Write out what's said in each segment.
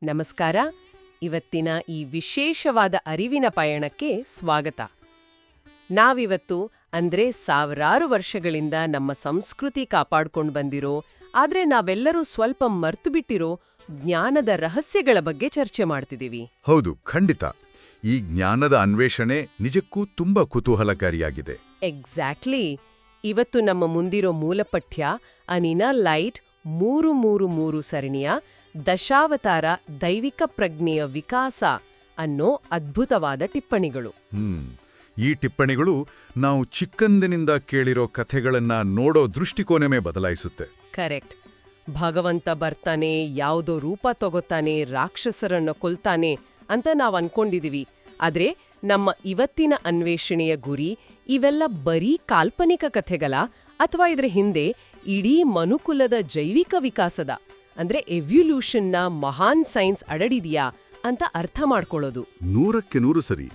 ನಮಸ್ಕಾರ. ಇವತ್ತಿನ ಈ ವಿಶೇಷವಾದ ಅರಿವಿನ ಪಯಣಕ್ಕೆ ಸ್ವಾಗತ. ನಾವಿವತ್ತು ಅಂದ್ರೆ ಸಾವಿರಾರು ವರ್ಷಗಳಿಂದ ನಮ್ಮ ಸಂಸ್ಕೃತಿ ಕಾಪಾಡ್ಕೊಂಡು ಬಂದಿರೋ, ಆದ್ರೆ ನಾವೆಲ್ಲರೂ ಸ್ವಲ್ಪ ಮರ್ತುಬಿಟ್ಟಿರೋ ಜ್ಞಾನದ ರಹಸ್ಯಗಳ ಬಗ್ಗೆ ಚರ್ಚೆ ಮಾಡ್ತಿದ್ದೀವಿ. ಹೌದು, ಖಂಡಿತ. ಈ ಜ್ಞಾನದ ಅನ್ವೇಷಣೆ ನಿಜಕ್ಕೂ ತುಂಬಾ ಕುತೂಹಲಕಾರಿಯಾಗಿದೆ. ಎಕ್ಸಾಕ್ಟ್ಲಿ. ಇವತ್ತು ನಮ್ಮ ಮುಂದಿರೋ ಮೂಲಪಠ್ಯ ಅನಿನಾ ಲೈಟ್ 333 ಸರಣಿಯ ದಶಾವತಾರ ದೈವಿಕ ಪ್ರಜ್ಞೆಯ ವಿಕಾಸ ಅನ್ನೋ ಅದ್ಭುತವಾದ ಟಿಪ್ಪಣಿಗಳು. ಈ ಟಿಪ್ಪಣಿಗಳು ನಾವು ಚಿಕ್ಕಂದಿನಿಂದ ಕೇಳಿರೋ ಕಥೆಗಳನ್ನ ನೋಡೋ ದೃಷ್ಟಿಕೋನವೇ ಬದಲಾಯಿಸುತ್ತೆ. ಕರೆಕ್ಟ್. ಭಗವಂತ ಬರ್ತಾನೆ, ಯಾವುದೋ ರೂಪ ತಗೋತಾನೆ, ರಾಕ್ಷಸರನ್ನ ಕೊಲ್ತಾನೆ ಅಂತ ನಾವು ಅನ್ಕೊಂಡಿದೀವಿ. ಆದ್ರೆ ನಮ್ಮ ಇವತ್ತಿನ ಅನ್ವೇಷಣೆಯ ಗುರಿ ಇವೆಲ್ಲ ಬರೀ ಕಾಲ್ಪನಿಕ ಕಥೆಗಳ ಅಥವಾ ಇದರ ಹಿಂದೆ ಇಡೀ ಮನುಕುಲದ ಜೈವಿಕ ವಿಕಾಸದ ಅಂದ್ರೆ ಎವ್ಲ್ಯೂಷನ್ನ ಮಹಾನ್ ಸೈನ್ಸ್ ಅಡಡಿದೆಯಾ ಅಂತ ಅರ್ಥ ಮಾಡ್ಕೊಳ್ಳೋದು. 100% ಸರಿ.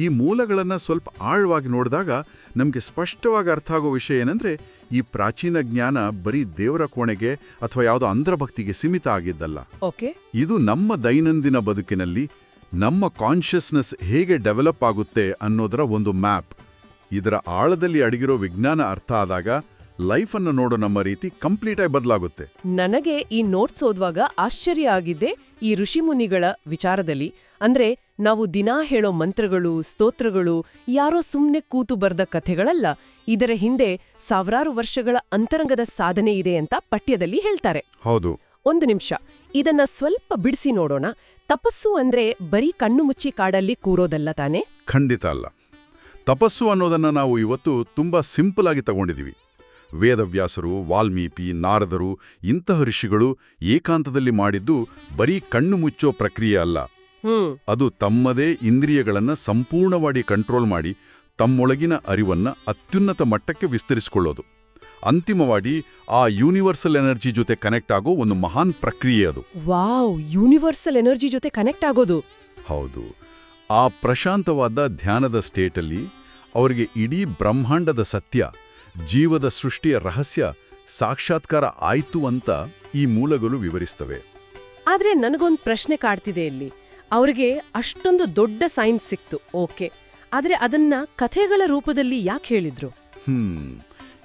ಈ ಮೂಲಗಳನ್ನ ಸ್ವಲ್ಪ ಆಳವಾಗಿ ನೋಡಿದಾಗ ನಮಗೆ ಸ್ಪಷ್ಟವಾಗಿ ಅರ್ಥ ಆಗೋ ವಿಷಯ ಏನಂದ್ರೆ, ಈ ಪ್ರಾಚೀನ ಜ್ಞಾನ ಬರೀ ದೇವರ ಕೋಣೆಗೆ ಅಥವಾ ಯಾವುದೋ ಅಂಧಭಕ್ತಿಗೆ ಸೀಮಿತ ಆಗಿದ್ದಲ್ಲ. ಓಕೆ, ಇದು ನಮ್ಮ ದೈನಂದಿನ ಬದುಕಿನಲ್ಲಿ ನಮ್ಮ ಕಾನ್ಷಿಯಸ್ನೆಸ್ ಹೇಗೆ ಡೆವಲಪ್ ಆಗುತ್ತೆ ಅನ್ನೋದರ ಒಂದು ಮ್ಯಾಪ್. ಇದರ ಆಳದಲ್ಲಿ ಅಡಗಿರೋ ವಿಜ್ಞಾನ ಅರ್ಥ ಆದಾಗ ಲೈಫನ್ನು ನೋಡೋ ನಮ್ಮ ರೀತಿ ಕಂಪ್ಲೀಟಾಗಿ ಬದಲಾಗುತ್ತೆ. ನನಗೆ ಈ ನೋಟ್ಸ್ ಓದುವಾಗ ಆಶ್ಚರ್ಯ ಆಗಿದ್ದೆ ಈ ಋಷಿಮುನಿಗಳ ವಿಚಾರದಲ್ಲಿ. ಅಂದ್ರೆ ನಾವು ದಿನಾ ಹೇಳೋ ಮಂತ್ರಗಳು, ಸ್ತೋತ್ರಗಳು ಯಾರೋ ಸುಮ್ನೆ ಕೂತು ಬರ್ದ ಕಥೆಗಳಲ್ಲ. ಇದರ ಹಿಂದೆ ಸಾವಿರಾರು ವರ್ಷಗಳ ಅಂತರಂಗದ ಸಾಧನೆ ಇದೆ ಅಂತ ಪಠ್ಯದಲ್ಲಿ ಹೇಳ್ತಾರೆ. ಹೌದು. ಒಂದು ನಿಮಿಷ, ಇದನ್ನ ಸ್ವಲ್ಪ ಬಿಡಿಸಿ ನೋಡೋಣ. ತಪಸ್ಸು ಅಂದ್ರೆ ಬರೀ ಕಣ್ಣು ಮುಚ್ಚಿ ಕಾಡಲ್ಲಿ ಕೂರೋದಲ್ಲ ತಾನೆ? ಖಂಡಿತ ಅಲ್ಲ. ತಪಸ್ಸು ಅನ್ನೋದನ್ನ ನಾವು ಇವತ್ತು ತುಂಬಾ ಸಿಂಪಲ್ ಆಗಿ ತಗೊಂಡಿದೀವಿ. ವೇದವ್ಯಾಸರು, ವಾಲ್ಮೀಕಿ, ನಾರದರು ಇಂತಹ ಋಷಿಗಳು ಏಕಾಂತದಲ್ಲಿ ಮಾಡಿದ್ದು ಬರೀ ಕಣ್ಣು ಮುಚ್ಚೋ ಪ್ರಕ್ರಿಯೆ ಅಲ್ಲ. ಅದು ತಮ್ಮದೇ ಇಂದ್ರಿಯಗಳನ್ನ ಸಂಪೂರ್ಣವಾಗಿ ಕಂಟ್ರೋಲ್ ಮಾಡಿ ತಮ್ಮೊಳಗಿನ ಅರಿವನ್ನ ಅತ್ಯುನ್ನತ ಮಟ್ಟಕ್ಕೆ ವಿಸ್ತರಿಸಿಕೊಳ್ಳೋದು. ಅಂತಿಮವಾಗಿ ಆ ಯೂನಿವರ್ಸಲ್ ಎನರ್ಜಿ ಜೊತೆ ಕನೆಕ್ಟ್ ಆಗೋ ಒಂದು ಮಹಾನ್ ಪ್ರಕ್ರಿಯೆ ಅದು. ವಾವ್, ಯೂನಿವರ್ಸಲ್ ಎನರ್ಜಿ ಜೊತೆ ಕನೆಕ್ಟ್ ಆಗೋದು? ಹೌದು. ಆ ಪ್ರಶಾಂತವಾದ ಧ್ಯಾನದ ಸ್ಟೇಟಲ್ಲಿ ಅವರಿಗೆ ಇಡೀ ಬ್ರಹ್ಮಾಂಡದ ಸತ್ಯ, ಜೀವದ ಸೃಷ್ಟಿಯ ರಹಸ್ಯ ಸಾಕ್ಷಾತ್ಕಾರ ಆಯ್ತು ಅಂತ ಈ ಮೂಲಗಳು ವಿವರಿಸ್ತವೆ. ಆದ್ರೆ ನನಗೊಂದು ಪ್ರಶ್ನೆ ಕಾಡ್ತಿದೆ ಇಲ್ಲಿ. ಅವ್ರಿಗೆ ಅಷ್ಟೊಂದು ದೊಡ್ಡ ಸೈನ್ಸ್ ಸಿಕ್ತು, ಓಕೆ, ಆದ್ರೆ ಅದನ್ನ ಕಥೆಗಳ ರೂಪದಲ್ಲಿ ಯಾಕೆ ಹೇಳಿದ್ರು?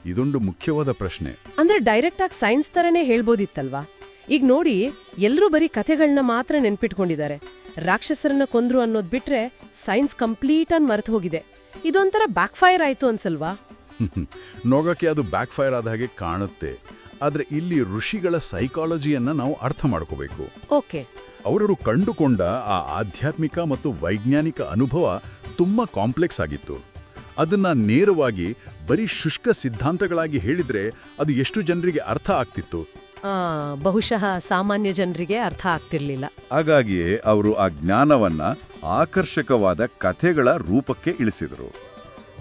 ಇದೊಂದು ಮುಖ್ಯವಾದ ಪ್ರಶ್ನೆ. ಅಂದ್ರೆ ಡೈರೆಕ್ಟ್ ಆಗಿ ಸೈನ್ಸ್ ತರನೇ ಹೇಳ್ಬೋದಿತ್ತಲ್ವಾ? ಈಗ ನೋಡಿ, ಎಲ್ಲರೂ ಬರೀ ಕಥೆಗಳನ್ನ ಮಾತ್ರ ನೆನ್ಪಿಟ್ಕೊಂಡಿದ್ದಾರೆ. ರಾಕ್ಷಸರನ್ನ ಕೊಂದ್ರು ಅನ್ನೋದ್ ಬಿಟ್ರೆ ಸೈನ್ಸ್ ಕಂಪ್ಲೀಟ್ ಆಗಿ ಮರೆತು ಹೋಗಿದೆ. ಇದೊಂಥರ ಬ್ಯಾಕ್ ಫೈರ್ ಆಯ್ತು ಅನ್ಸಲ್ವಾ? ನೋಗಕ್ಕೆ ಅದು ಬ್ಯಾಕ್ ಫೈರ್ ಆದ ಹಾಗೆ ಕಾಣುತ್ತೆ. ಆದ್ರೆ ಇಲ್ಲಿ ಋಷಿಗಳ ಸೈಕಾಲಜಿಯನ್ನ ನಾವು ಅರ್ಥ ಮಾಡ್ಕೋಬೇಕು. ಓಕೆ. ಅವರು ಕಂಡುಕೊಂಡ ಆ ಆಧ್ಯಾತ್ಮಿಕ ಮತ್ತು ವೈಜ್ಞಾನಿಕ ಅನುಭವ ತುಂಬಾ ಕಾಂಪ್ಲೆಕ್ಸ್ ಆಗಿತ್ತು. ಅದನ್ನ ನೇರವಾಗಿ ಬರೀ ಶುಷ್ಕ ಸಿದ್ಧಾಂತಗಳಾಗಿ ಹೇಳಿದ್ರೆ ಅದು ಎಷ್ಟು ಜನರಿಗೆ ಅರ್ಥ ಆಗ್ತಿತ್ತು? ಬಹುಶಃ ಸಾಮಾನ್ಯ ಜನರಿಗೆ ಅರ್ಥ ಆಗ್ತಿರ್ಲಿಲ್ಲ. ಹಾಗಾಗಿಯೇ ಅವರು ಆ ಜ್ಞಾನವನ್ನ ಆಕರ್ಷಕವಾದ ಕಥೆಗಳ ರೂಪಕ್ಕೆ ಇಳಿಸಿದರು.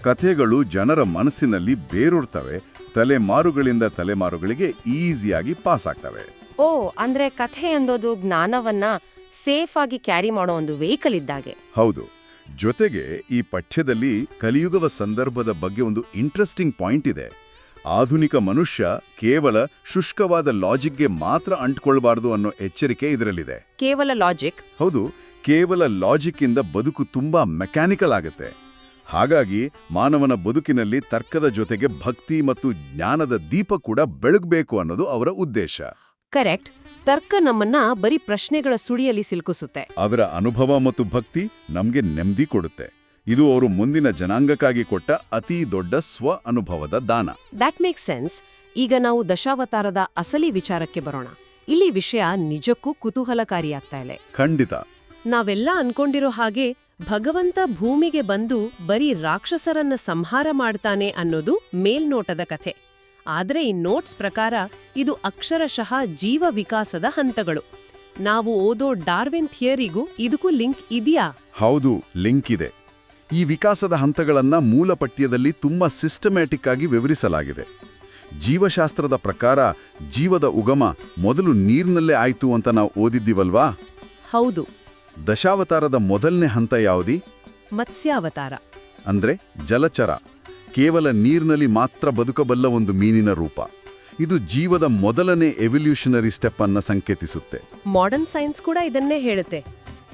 ಕಥೆಗಳು ಜನರ ಮನಸ್ಸಿನಲ್ಲಿ ಬೇರೂರ್ತವೆ, ತಲೆಮಾರುಗಳಿಂದ ತಲೆಮಾರುಗಳಿಗೆ ಈಸಿಯಾಗಿ ಪಾಸ್ ಆಗ್ತವೆ. ಓ, ಅಂದ್ರೆ ಕಥೆ ಎಂದೋದು ಜ್ಞಾನವನ್ನ ಸೇಫ್ ಆಗಿ ಕ್ಯಾರಿ ಮಾಡೋ ಒಂದು ವೆಹಿಕಲ್ ಇದ್ದಾಗೆ. ಹೌದು. ಜೊತೆಗೆ ಈ ಪಠ್ಯದಲ್ಲಿ ಕಲಿಯುಗದ ಸಂದರ್ಭದ ಬಗ್ಗೆ ಒಂದು ಇಂಟ್ರೆಸ್ಟಿಂಗ್ ಪಾಯಿಂಟ್ ಇದೆ. ಆಧುನಿಕ ಮನುಷ್ಯ ಕೇವಲ ಶುಷ್ಕವಾದ ಲಾಜಿಕ್ಗೆ ಮಾತ್ರ ಅಂಟ್ಕೊಳ್ಬಾರ್ದು ಅನ್ನೋ ಎಚ್ಚರಿಕೆ ಇದರಲ್ಲಿದೆ. ಕೇವಲ ಲಾಜಿಕ್? ಹೌದು. ಕೇವಲ ಲಾಜಿಕ್ ಇಂದ ಬದುಕು ತುಂಬಾ ಮೆಕ್ಯಾನಿಕಲ್ ಆಗುತ್ತೆ. ಹಾಗಾಗಿ ಮಾನವನ ಬದುಕಿನಲ್ಲಿ ತರ್ಕದ ಜೊತೆಗೆ ಭಕ್ತಿ ಮತ್ತು ಜ್ಞಾನದ ದೀಪ ಕೂಡ ಬೆಳಗಬೇಕು ಅನ್ನೋದು ಅವರ ಉದ್ದೇಶ. ಕರೆಕ್ಟ್. ತರ್ಕ ನಮ್ಮನ್ನ ಬರೀ ಪ್ರಶ್ನೆಗಳ ಸುಳಿಯಲ್ಲಿ ಸಿಲುಕಿಸುತ್ತೆ. ಅವರ ಅನುಭವ ಮತ್ತು ಭಕ್ತಿ ನಮ್ಗೆ ನೆಮ್ಮದಿ ಕೊಡುತ್ತೆ. ಇದು ಅವರು ಮುಂದಿನ ಜನಾಂಗಕ್ಕಾಗಿ ಕೊಟ್ಟ ಅತಿ ದೊಡ್ಡ ಸ್ವ ಅನುಭವದ ದಾನ. That make sense. ಈಗ ನಾವು ದಶಾವತಾರದ ಅಸಲಿ ವಿಚಾರಕ್ಕೆ ಬರೋಣ. ಇಲ್ಲಿ ವಿಷಯ ನಿಜಕ್ಕೂ ಕುತೂಹಲಕಾರಿಯಾಗ್ತಾ ಇದೆ. ಖಂಡಿತ. ನಾವೆಲ್ಲ ಅನ್ಕೊಂಡಿರೋ ಹಾಗೆ ಭಗವಂತ ಭೂಮಿಗೆ ಬಂದು ಬರೀ ರಾಕ್ಷಸರನ್ನ ಸಂಹಾರ ಮಾಡ್ತಾನೆ ಅನ್ನೋದು ಮೇಲ್ನೋಟದ ಕಥೆ. ಆದ್ರೆ ಈ ನೋಟ್ಸ್ ಪ್ರಕಾರ ಇದು ಅಕ್ಷರಶಃ ಜೀವ ವಿಕಾಸದ ಹಂತಗಳು. ನಾವು ಓದೋ ಡಾರ್ವಿನ್ ಥಿಯರಿಗೂ ಇದಕ್ಕೂ ಲಿಂಕ್ ಇದೆಯಾ? ಹೌದು, ಲಿಂಕ್ ಇದೆ. ಈ ವಿಕಾಸದ ಹಂತಗಳನ್ನ ಮೂಲ ಪಠ್ಯದಲ್ಲಿ ತುಂಬಾ ಸಿಸ್ಟಮ್ಯಾಟಿಕ್ ಆಗಿ ವಿವರಿಸಲಾಗಿದೆ. ಜೀವಶಾಸ್ತ್ರದ ಪ್ರಕಾರ ಜೀವದ ಉಗಮ ಮೊದಲು ನೀರಿನಲ್ಲೇ ಆಯ್ತು ಅಂತ ನಾವು ಓದಿದ್ದೀವಲ್ವಾ? ಹೌದು. ದಶಾವತಾರದ ಮೊದಲನೇ ಹಂತ ಯಾವುದು? ಮತ್ಸ್ಯಾವತಾರ. ಅಂದ್ರೆ ಜಲಚರ, ಕೇವಲ ನೀರಿನಲ್ಲಿ ಮಾತ್ರ ಬದುಕಬಲ್ಲ ಒಂದು ಮೀನಿನ ರೂಪ. ಇದು ಜೀವದ ಮೊದಲನೇ ಎವಲ್ಯೂಷನರಿ ಸ್ಟೆಪ್ ಅನ್ನ ಸಂಕೇತಿಸುತ್ತೆ. ಮಾಡರ್ನ್ ಸೈನ್ಸ್ ಕೂಡ ಇದನ್ನೇ ಹೇಳುತ್ತೆ.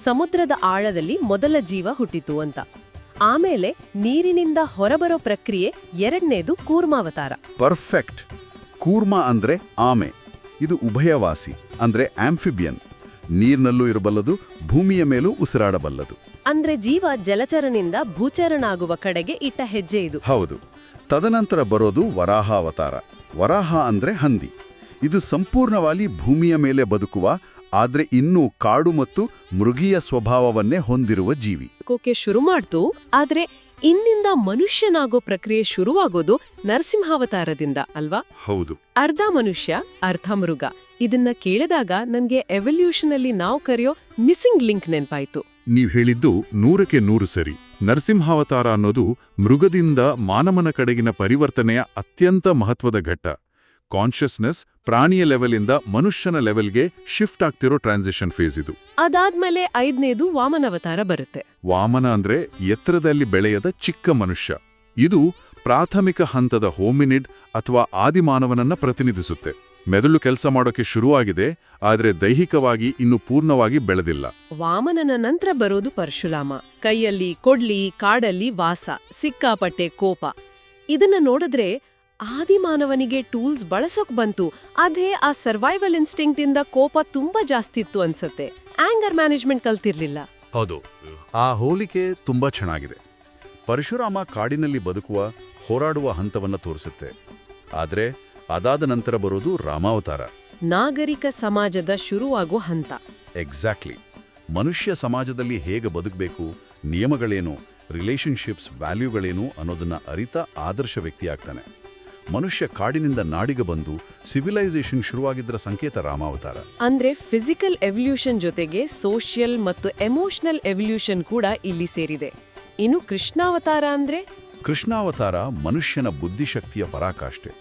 ಸಮುದ್ರದ ಆಳದಲ್ಲಿ ಮೊದಲ ಜೀವ ಹುಟ್ಟಿತು ಅಂತ. ಆಮೇಲೆ ನೀರಿನಿಂದ ಹೊರಬರೋ ಪ್ರಕ್ರಿಯೆ ಎರಡನೇದು ಕೂರ್ಮಾವತಾರ. ಪರ್ಫೆಕ್ಟ್. ಕೂರ್ಮ ಅಂದ್ರೆ ಆಮೆ. ಇದು ಉಭಯವಾಸಿ ಅಂದ್ರೆ ಆಂಫಿಬಿಯನ್. ನೀರಿನಲ್ಲೂ ಇರಬಲ್ಲದು, ಭೂಮಿಯ ಮೇಲೂ ಉಸಿರಾಡಬಲ್ಲದು. ಅಂದ್ರೆ ಜೀವ ಜಲಚರನಿಂದ ಭೂಚರನಾಗುವ ಕಡೆಗೆ ಇಟ್ಟ ಹೆಜ್ಜೆ ಇದು. ಹೌದು. ತದನಂತರ ಬರೋದು ವರಾಹ ಅವತಾರ. ವರಾಹ ಅಂದ್ರೆ ಹಂದಿ. ಇದು ಸಂಪೂರ್ಣವಾಗಿ ಭೂಮಿಯ ಮೇಲೆ ಬದುಕುವ, ಆದ್ರೆ ಇನ್ನೂ ಕಾಡು ಮತ್ತು ಮೃಗೀಯ ಸ್ವಭಾವವನ್ನೇ ಹೊಂದಿರುವ ಜೀವಿ. ಕೋಕೆ ಶುರು ಮಾಡ್ತು, ಆದ್ರೆ ಇನ್ನಿಂದ ಮನುಷ್ಯನಾಗೋ ಪ್ರಕ್ರಿಯೆ ಶುರುವಾಗೋದು ನರಸಿಂಹಾವತಾರದಿಂದ ಅಲ್ವಾ? ಹೌದು. ಅರ್ಧ ಮನುಷ್ಯ ಅರ್ಧ ಮೃಗ. ಇದನ್ನ ಕೇಳಿದಾಗ ನನ್ಗೆ ಎವಲ್ಯೂಷನ್ ಅಲ್ಲಿ ನಾವು ಕರೆಯೋ ಮಿಸ್ಸಿಂಗ್ ಲಿಂಕ್ ನೆನ್ಪಾಯ್ತು. ನೀವ್ ಹೇಳಿದ್ದು 100% ಸರಿ. ನರಸಿಂಹಾವತಾರ ಅನ್ನೋದು ಮೃಗದಿಂದ ಮಾನವನ ಕಡೆಗಿನ ಪರಿವರ್ತನೆಯ ಅತ್ಯಂತ ಮಹತ್ವದ ಘಟ್ಟ. ಕಾನ್ಷಿಯಸ್ನೆಸ್ ಪ್ರಾಣಿಯ ಲೆವೆಲಿಂದ ಮನುಷ್ಯನ ಲೆವೆಲ್ಗೆ ಶಿಫ್ಟ್ ಆಗ್ತಿರೋ ಟ್ರಾನ್ಸಿಷನ್ ಫೇಸ್ ಇದು. ಅದಾದ್ಮೇಲೆ 5ನೇದು ವಾಮನಾವತಾರ ಬರುತ್ತೆ. ವಾಮನ ಅಂದ್ರೆ ಎತ್ತರದಲ್ಲಿ ಬೆಳೆಯದ ಚಿಕ್ಕ ಮನುಷ್ಯ. ಇದು ಪ್ರಾಥಮಿಕ ಹಂತದ ಹೋಮಿನಿಡ್ ಅಥವಾ ಆದಿಮಾನವನನ್ನ ಪ್ರತಿನಿಧಿಸುತ್ತೆ. ಮೆದುಳು ಕೆಲಸ ಮಾಡೋಕೆ ಶುರುವಾಗಿದೆ, ಆದರೆ ದೈಹಿಕವಾಗಿ ಇನ್ನು ಪೂರ್ಣವಾಗಿ ಬೆಳೆದಿಲ್ಲ. ವಾಮನನ ನಂತರ ಬರೋದು ಪರಶುರಾಮ. ಕೈಯಲ್ಲಿ ಕೊಡ್ಲಿ, ಕಾಡಲ್ಲಿ ವಾಸ, ಸಿಕ್ಕಾಪಟ್ಟೆ ಕೋಪ. ಇದನ್ನ ನೋಡಿದ್ರೆ ಆದಿಮಾನವನಿಗೆ ಟೂಲ್ಸ್ ಬಳಸೋಕ್ ಬಂತು, ಅದೇ ಆ ಸರ್ವೈವಲ್ ಇನ್ಸ್ಟಿಂಕ್ಟ್ ಇಂದ ಕೋಪ ತುಂಬಾ ಜಾಸ್ತಿ ಇತ್ತು ಅನ್ಸತ್ತೆ. ಆಂಗರ್ ಮ್ಯಾನೇಜ್ಮೆಂಟ್ ಕಲ್ತಿರ್ಲಿಲ್ಲ. ಹೌದು, ಆ ಹೋಲಿಕೆ ತುಂಬಾ ಚೆನ್ನಾಗಿದೆ. ಪರಶುರಾಮ ಕಾಡಿನಲ್ಲಿ ಬದುಕುವ, ಹೋರಾಡುವ ಹಂತವನ್ನ ತೋರಿಸುತ್ತೆ. ಆದ್ರೆ ಅದಾದ ನಂತರ ಬರೋದು ರಾಮಾವತಾರ. ನಾಗರಿಕ ಸಮಾಜದ ಶುರುವಾಗೋ ಹಂತ. ಎಕ್ಸಾಕ್ಟ್ಲಿ. ಮನುಷ್ಯ ಸಮಾಜದಲ್ಲಿ ಹೇಗೆ ಬದುಕಬೇಕು, ನಿಯಮಗಳೇನು, ರಿಲೇಶನ್ಶಿಪ್ಸ್, ವ್ಯಾಲ್ಯೂಗಳೇನು ಅನ್ನೋದನ್ನ ಅರಿತ ಆದರ್ಶ ವ್ಯಕ್ತಿಯಾಗ್ತಾನೆ. ಮನುಷ್ಯ ಕಾಡಿನಿಂದ ನಾಡಿಗೆ ಬಂದು ಸಿವಿಲೈಸೇಷನ್ ಶುರುವಾಗಿದ್ದರ ಸಂಕೇತ ರಾಮಾವತಾರ. ಅಂದ್ರೆ ಫಿಸಿಕಲ್ ಎವಲ್ಯೂಷನ್ ಜೊತೆಗೆ ಸೋಷಿಯಲ್ ಮತ್ತು ಎಮೋಷನಲ್ ಎವಲ್ಯೂಷನ್ ಕೂಡ ಇಲ್ಲಿ ಸೇರಿದೆ. ಇನ್ನು ಕೃಷ್ಣಾವತಾರ ಅಂದ್ರೆ? ಕೃಷ್ಣಾವತಾರ ಮನುಷ್ಯನ ಬುದ್ಧಿಶಕ್ತಿಯ ಪರಾಕಾಷ್ಠೆ.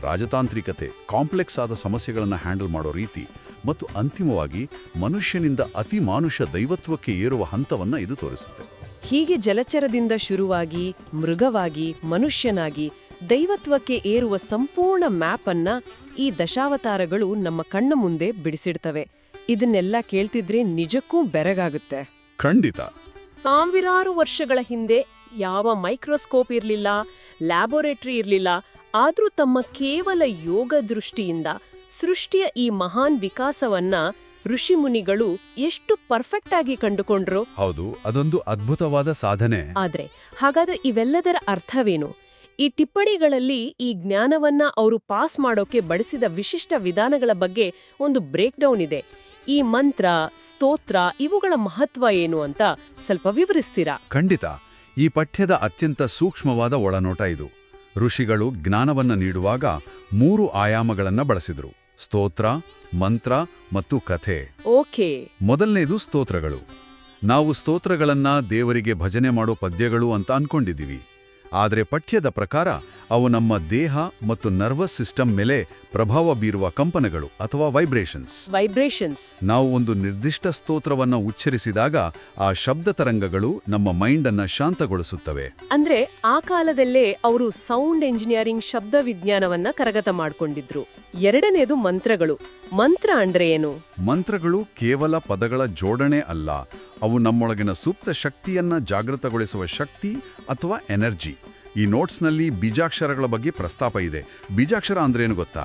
ರಾಜತಾಂತ್ರಿಕತೆ, ಕಾಂಪ್ಲೆಕ್ಸ್ ಆದ ಸಮಸ್ಯೆಗಳನ್ನು ಹ್ಯಾಂಡಲ್ ಮಾಡೋ ರೀತಿ ಮತ್ತು ಅಂತಿಮವಾಗಿ ಮನುಷ್ಯನಿಂದ ಅತಿ ಮಾನುಷ ದೈವತ್ವಕ್ಕೆ ಏರುವ ಹಂತವನ್ನ ಇದು ತೋರಿಸುತ್ತೆ. ಹೀಗೆ ಜಲಚರದಿಂದ ಶುರುವಾಗಿ ಮೃಗವಾಗಿ ಮನುಷ್ಯನಾಗಿ ದೈವತ್ವಕ್ಕೆ ಏರುವ ಸಂಪೂರ್ಣ ಮ್ಯಾಪ್ ಅನ್ನ ಈ ದಶಾವತಾರಗಳು ನಮ್ಮ ಕಣ್ಣ ಮುಂದೆ ಬಿಡಿಸಿಡ್ತವೆ. ಇದನ್ನೆಲ್ಲ ಕೇಳ್ತಿದ್ರೆ ನಿಜಕ್ಕೂ ಬೆರಗಾಗುತ್ತೆ. ಖಂಡಿತ. ಸಾವಿರಾರು ವರ್ಷಗಳ ಹಿಂದೆ ಯಾವ ಮೈಕ್ರೋಸ್ಕೋಪ್ ಇರ್ಲಿಲ್ಲ, ಲ್ಯಾಬೋರೇಟರಿ ಇರ್ಲಿಲ್ಲ. ಆದ್ರೂ ತಮ್ಮ ಕೇವಲ ಯೋಗ ದೃಷ್ಟಿಯಿಂದ ಸೃಷ್ಟಿಯ ಈ ಮಹಾನ್ ವಿಕಾಸವನ್ನ ಋಷಿಮುನಿಗಳು ಎಷ್ಟು ಪರ್ಫೆಕ್ಟ್ ಆಗಿ ಕಂಡುಕೊಂಡ್ರು. ಹೌದು, ಅದೊಂದು ಅದ್ಭುತವಾದ ಸಾಧನೆ. ಹಾಗಾದ್ರೆ ಇವೆಲ್ಲದರ ಅರ್ಥವೇನು? ಈ ಟಿಪ್ಪಣಿಗಳಲ್ಲಿ ಈ ಜ್ಞಾನವನ್ನ ಅವರು ಪಾಸ್ ಮಾಡೋಕೆ ಬಳಸಿದ ವಿಶಿಷ್ಟ ವಿಧಾನಗಳ ಬಗ್ಗೆ ಒಂದು ಬ್ರೇಕ್ ಡೌನ್ ಇದೆ. ಈ ಮಂತ್ರ, ಸ್ತೋತ್ರ ಇವುಗಳ ಮಹತ್ವ ಏನು ಅಂತ ಸ್ವಲ್ಪ ವಿವರಿಸ್ತೀರಾ? ಖಂಡಿತ. ಈ ಪಠ್ಯದ ಅತ್ಯಂತ ಸೂಕ್ಷ್ಮವಾದ ಒಳನೋಟ ಇದು. ಋಷಿಗಳು ಜ್ಞಾನವನ್ನ ನೀಡುವಾಗ 3 ಆಯಾಮಗಳನ್ನ ಬಳಸಿದ್ರು: ಸ್ತೋತ್ರ, ಮಂತ್ರ ಮತ್ತು ಕಥೆ. ಓಕೆ. ಮೊದಲನೇದು ಸ್ತೋತ್ರಗಳು. ನಾವು ಸ್ತೋತ್ರಗಳನ್ನ ದೇವರಿಗೆ ಭಜನೆ ಮಾಡೋ ಪದ್ಯಗಳು ಅಂತ ಅನ್ಕೊಂಡಿದ್ದೀವಿ. ಆದರೆ ಪಠ್ಯದ ಪ್ರಕಾರ ಅವು ನಮ್ಮ ದೇಹ ಮತ್ತು ನರ್ವಸ್ ಸಿಸ್ಟಮ್ ಮೇಲೆ ಪ್ರಭಾವ ಬೀರುವ ಕಂಪನಗಳು ಅಥವಾ ವೈಬ್ರೇಷನ್ಸ್. ನಾವು ಒಂದು ನಿರ್ದಿಷ್ಟ ಸ್ತೋತ್ರವನ್ನ ಉಚ್ಚರಿಸಿದಾಗ ಆ ಶಬ್ದ ತರಂಗಗಳು ನಮ್ಮ ಮೈಂಡ್ ಅನ್ನ ಶಾಂತಗೊಳಿಸುತ್ತವೆ. ಅಂದ್ರೆ ಆ ಕಾಲದಲ್ಲೇ ಅವರು ಸೌಂಡ್ ಎಂಜಿನಿಯರಿಂಗ್ ಶಬ್ದ ವಿಜ್ಞಾನವನ್ನ ಕರಗತ ಮಾಡ್ಕೊಂಡಿದ್ರು. ಎರಡನೇದು ಮಂತ್ರಗಳು. ಮಂತ್ರ ಅಂದ್ರೆ ಏನು? ಮಂತ್ರಗಳು ಕೇವಲ ಪದಗಳ ಜೋಡಣೆ ಅಲ್ಲ, ಅವು ನಮ್ಮೊಳಗಿನ ಸುಪ್ತ ಶಕ್ತಿಯನ್ನ ಜಾಗೃತಗೊಳಿಸುವ ಶಕ್ತಿ ಅಥವಾ ಎನರ್ಜಿ. ಈ ನೋಟ್ಸ್ನಲ್ಲಿ ಬೀಜಾಕ್ಷರಗಳ ಬಗ್ಗೆ ಪ್ರಸ್ತಾಪ ಇದೆ. ಬೀಜಾಕ್ಷರ ಅಂದ್ರೇನು ಗೊತ್ತಾ?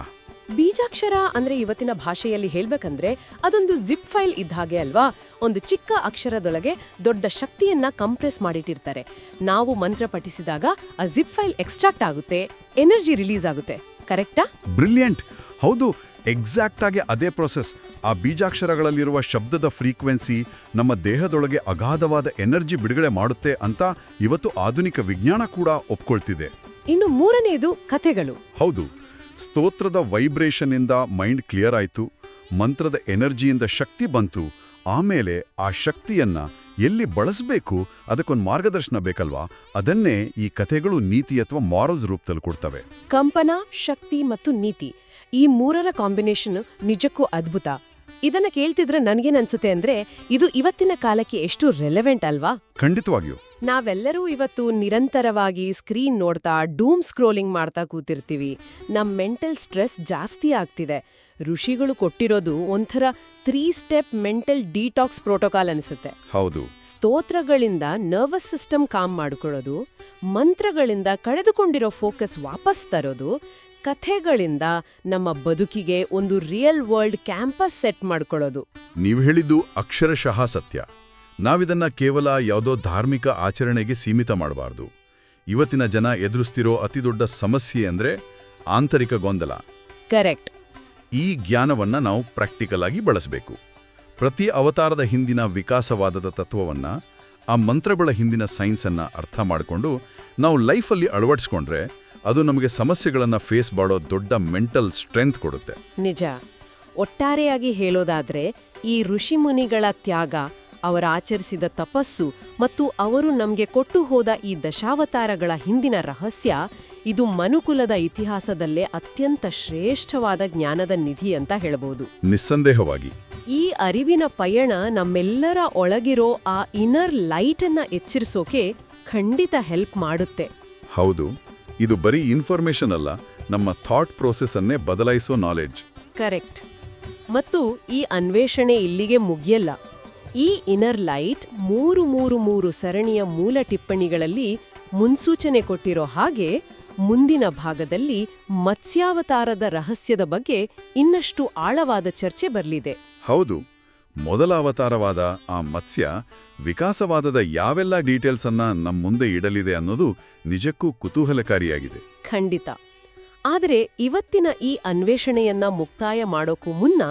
ಬೀಜಾಕ್ಷರ ಅಂದ್ರೆ ಇವತ್ತಿನ ಭಾಷೆಯಲ್ಲಿ ಹೇಳ್ಬೇಕಂದ್ರೆ ಅದೊಂದು ಜಿಪ್ ಫೈಲ್ ಇದ್ದ ಹಾಗೆ ಅಲ್ವಾ? ಒಂದು ಚಿಕ್ಕ ಅಕ್ಷರದೊಳಗೆ ದೊಡ್ಡ ಶಕ್ತಿಯನ್ನ ಕಂಪ್ರೆಸ್ ಮಾಡಿಟ್ಟಿರ್ತಾರೆ. ನಾವು ಮಂತ್ರ ಪಠಿಸಿದಾಗ ಆ ಜಿಪ್ ಫೈಲ್ ಎಕ್ಸ್ಟ್ರಾಕ್ಟ್ ಆಗುತ್ತೆ, ಎನರ್ಜಿ ರಿಲೀಸ್ ಆಗುತ್ತೆ. ಕರೆಕ್ಟಾ? ಬ್ರಿಲಿಯಂಟ್. ಹೌದು, ಎಕ್ಸಾಕ್ಟ್ ಆಗಿ ಅದೇ ಪ್ರೊಸೆಸ್. ಆ ಬೀಜಾಕ್ಷರಗಳಲ್ಲಿರುವ ಶಬ್ದದ ಫ್ರೀಕ್ವೆನ್ಸಿ ನಮ್ಮ ದೇಹದೊಳಗೆ ಅಗಾಧವಾದ ಎನರ್ಜಿ ಬಿಡುಗಡೆ ಮಾಡುತ್ತೆ ಅಂತ ಇವತ್ತು ಆಧುನಿಕ ವಿಜ್ಞಾನ ಕೂಡ ಒಪ್ಕೊಳ್ತಿದೆ. ಇನ್ನು ಮೂರನೇದು ಕಥೆಗಳು. ಹೌದು, ಸ್ತೋತ್ರದ ವೈಬ್ರೇಷನ್ ಇಂದ ಮೈಂಡ್ ಕ್ಲಿಯರ್ ಆಯ್ತು, ಮಂತ್ರದ ಎನರ್ಜಿಯಿಂದ ಶಕ್ತಿ ಬಂತು. ಆಮೇಲೆ ಆ ಶಕ್ತಿಯನ್ನ ಎಲ್ಲಿ ಬಳಸಬೇಕು ಅದಕ್ಕೊಂದು ಮಾರ್ಗದರ್ಶನ ಬೇಕಲ್ವಾ? ಅದನ್ನೇ ಈ ಕಥೆಗಳು ನೀತಿ ಅಥವಾ ಮಾರಲ್ಸ್ ರೂಪದಲ್ಲಿ ಕೊಡ್ತವೆ. ಕಂಪನ, ಶಕ್ತಿ ಮತ್ತು ನೀತಿ, ಈ ಮೂರರ ಕಾಂಬಿನೇಷನ್ ನಿಜಕ್ಕೂ ಅದ್ಭುತ. ಇದನ್ನ ಕೇಳ್ತಿದ್ರೆ ನನ್ಗೇನನ್ಸುತ್ತೆ ಅಂದ್ರೆ ಇದು ಇವತ್ತಿನ ಕಾಲಕ್ಕೆ ಎಷ್ಟು ರೆಲೆವೆಂಟ್ ಅಲ್ವಾ? ಖಂಡಿತವಾಗಿಯೂ. ನಾವೆಲ್ಲರೂ ಇವತ್ತು ನಿರಂತರವಾಗಿ ಸ್ಕ್ರೀನ್ ನೋಡ್ತಾ ಡೂಮ್ ಸ್ಕ್ರೋಲಿಂಗ್ ಮಾಡ್ತಾ ಕೂತಿರ್ತೀವಿ. ನಮ್ ಮೆಂಟಲ್ ಸ್ಟ್ರೆಸ್ ಜಾಸ್ತಿ ಆಗ್ತಿದೆ. ಋಷಿಗಳು ಕೊಟ್ಟಿರೋದು ಒಂಥರ 3 ಸ್ಟೆಪ್ ಮೆಂಟಲ್ ಡಿಟಾಕ್ಸ್ ಪ್ರೋಟೋಕಾಲ್ ಅನಿಸುತ್ತೆ. ಹೌದು. ಸ್ತೋತ್ರಗಳಿಂದ ನರ್ವಸ್ ಸಿಸ್ಟಮ್ ಕಾಮ್ ಮಾಡ್ಕೊಳ್ಳೋದು, ಮಂತ್ರಗಳಿಂದ ಕಳೆದುಕೊಂಡಿರೋ ಫೋಕಸ್ ವಾಪಸ್ ತರೋದು, ಕಥೆಗಳಿಂದ ನಮ್ಮ ಬದುಕಿಗೆ ಒಂದು ರಿಯಲ್ ವರ್ಲ್ಡ್ ಕ್ಯಾಂಪಸ್ ಸೆಟ್ ಮಾಡ್ಕೊಳ್ಳೋದು. ನೀವು ಹೇಳಿದ್ದು ಅಕ್ಷರಶಃ ಸತ್ಯ. ನಾವಿದನ್ನ ಕೇವಲ ಯಾವುದೋ ಧಾರ್ಮಿಕ ಆಚರಣೆಗೆ ಸೀಮಿತ ಮಾಡಬಾರ್ದು. ಇವತ್ತಿನ ಜನ ಎದುರಿಸ್ತಿರೋ ಅತಿದೊಡ್ಡ ಸಮಸ್ಯೆ ಅಂದ್ರೆ ಆಂತರಿಕ ಗೊಂದಲ. ಕರೆಕ್ಟ್. ಈ ಜ್ಞಾನವನ್ನ ನಾವು ಪ್ರಾಕ್ಟಿಕಲ್ ಆಗಿ ಬಳಸಬೇಕು. ಪ್ರತಿ ಅವತಾರದ ಹಿಂದಿನ ವಿಕಾಸವಾದದ ತತ್ವವನ್ನ, ಆ ಮಂತ್ರಗಳ ಹಿಂದಿನ ಸೈನ್ಸನ್ನ ಅರ್ಥ ಮಾಡಿಕೊಂಡು ನಾವು ಲೈಫಲ್ಲಿ ಅಳವಡಿಸ್ಕೊಂಡ್ರೆ ಅದು ನಮಗೆ ಸಮಸ್ಯೆಗಳನ್ನು ಫೇಸ್ ಮಾಡೋ ದೊಡ್ಡ ಮೆಂಟಲ್ ಸ್ಟ್ರೆಂತ್ ಕೊಡುತ್ತೆ. ನಿಜ. ಒಟ್ಟಾರೆಯಾಗಿ ಹೇಳೋದಾದ್ರೆ ಈ ಋಷಿಮುನಿಗಳ ತ್ಯಾಗ, ಅವರ ಆಚರಿಸಿದ ತಪಸ್ಸು ಮತ್ತು ಅವರು ನಮಗೆ ಕೊಟ್ಟು ಹೋದ ಈ ದಶಾವತಾರಗಳ ಹಿಂದಿನ ರಹಸ್ಯ, ಇದು ಮನುಕುಲದ ಇತಿಹಾಸದಲ್ಲೇ ಅತ್ಯಂತ ಶ್ರೇಷ್ಠವಾದ ಜ್ಞಾನದ ನಿಧಿ ಅಂತ ಹೇಳಬಹುದು. ನಿಸ್ಸಂದೇಹವಾಗಿ. ಈ ಅರಿವಿನ ಪಯಣ ನಮ್ಮೆಲ್ಲರ ಒಳಗಿರೋ ಆ ಇನ್ನರ್ ಲೈಟನ್ನ ಎಚ್ಚರಿಸೋಕೆ ಖಂಡಿತ ಹೆಲ್ಪ್ ಮಾಡುತ್ತೆ. ಹೌದು. ಇದು ಬರೀ ಇನ್ಫಾರ್ಮೇಶನ್ ಅಲ್ಲ, ನಮ್ಮ ಥಾಟ್ ಪ್ರೋಸೆಸ್ ಅನ್ನೇ ಬದಲಾಯಿಸೋ ನಾಲೆಡ್ಜ್. ಕರೆಕ್ಟ್. ಮತ್ತು ಈ ಅನ್ವೇಷಣೆ ಇಲ್ಲಿಗೆ ಮುಗಿಯಲ್ಲ. ಈ ಇನ್ನರ್ ಲೈಟ್ 333 ಸರಣಿಯ ಮೂಲ ಟಿಪ್ಪಣಿಗಳಲ್ಲಿ ಮುನ್ಸೂಚನೆ ಕೊಟ್ಟಿರೋ ಹಾಗೆ ಮುಂದಿನ ಭಾಗದಲ್ಲಿ ಮತ್ಸ್ಯಾವತಾರದ ರಹಸ್ಯದ ಬಗ್ಗೆ ಇನ್ನಷ್ಟು ಆಳವಾದ ಚರ್ಚೆ ಬರಲಿದೆ. ಹೌದು. ಮೊದಲ ಅವತಾರವಾದ ಆ ಮತ್ಸ್ಯ ವಿಕಾಸವಾದದ ಯಾವೆಲ್ಲ ಡೀಟೇಲ್ಸ್ ಅನ್ನ ನಮ್ಮ ಮುಂದೆ ಇಡಲಿದೆ ಅನ್ನೋದು ನಿಜಕ್ಕೂ ಕುತೂಹಲಕಾರಿಯಾಗಿದೆ. ಖಂಡಿತ. ಆದರೆ ಇವತ್ತಿನ ಈ ಅನ್ವೇಷಣೆಯನ್ನ ಮುಕ್ತಾಯ ಮಾಡೋಕ್ಕೂ ಮುನ್ನ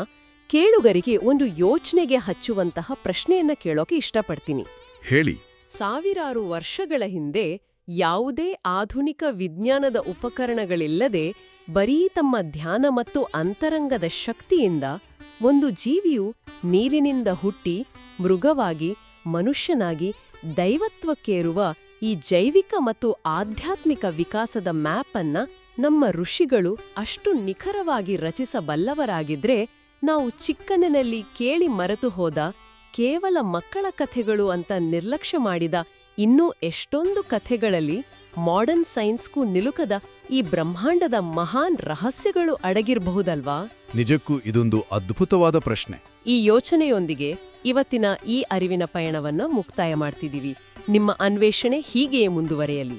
ಕೇಳುಗರಿಗೆ ಒಂದು ಯೋಚನೆಗೆ ಹಚ್ಚುವಂತಹ ಪ್ರಶ್ನೆಯನ್ನ ಕೇಳೋಕೆ ಇಷ್ಟಪಡ್ತೀನಿ. ಹೇಳಿ. ಸಾವಿರಾರು ವರ್ಷಗಳ ಹಿಂದೆ ಯಾವುದೇ ಆಧುನಿಕ ವಿಜ್ಞಾನದ ಉಪಕರಣಗಳಿಲ್ಲದೆ ಬರೀ ತಮ್ಮ ಧ್ಯಾನ ಮತ್ತು ಅಂತರಂಗದ ಶಕ್ತಿಯಿಂದ ಒಂದು ಜೀವಿಯು ನೀರಿನಿಂದ ಹುಟ್ಟಿ ಮೃಗವಾಗಿ ಮನುಷ್ಯನಾಗಿ ದೈವತ್ವಕ್ಕೇರುವ ಈ ಜೈವಿಕ ಮತ್ತು ಆಧ್ಯಾತ್ಮಿಕ ವಿಕಾಸದ ಮ್ಯಾಪ್ ಅನ್ನ ನಮ್ಮ ಋಷಿಗಳು ಅಷ್ಟು ನಿಖರವಾಗಿ ರಚಿಸಬಲ್ಲವರಾಗಿದ್ರೆ, ನಾವು ಚಿಕ್ಕಂದಿನಲ್ಲಿ ಕೇಳಿ ಮರೆತು ಹೋದ ಕೇವಲ ಮಕ್ಕಳ ಕಥೆಗಳು ಅಂತ ನಿರ್ಲಕ್ಷ್ಯ ಮಾಡಿದ ಇನ್ನೂ ಎಷ್ಟೊಂದು ಕಥೆಗಳಲ್ಲಿ ಮಾಡರ್ನ್ ಸೈನ್ಸ್ಗೂ ನಿಲುಕದ ಈ ಬ್ರಹ್ಮಾಂಡದ ಮಹಾನ್ ರಹಸ್ಯಗಳು ಅಡಗಿರಬಹುದಲ್ವಾ? ನಿಜಕ್ಕೂ ಇದೊಂದು ಅದ್ಭುತವಾದ ಪ್ರಶ್ನೆ. ಈ ಯೋಚನೆಯೊಂದಿಗೆ ಇವತ್ತಿನ ಈ ಅರಿವಿನ ಪಯಣವನ್ನ ಮುಕ್ತಾಯ ಮಾಡ್ತಿದ್ದೀವಿ. ನಿಮ್ಮ ಅನ್ವೇಷಣೆ ಹೀಗೆಯೇ ಮುಂದುವರೆಯಲಿ.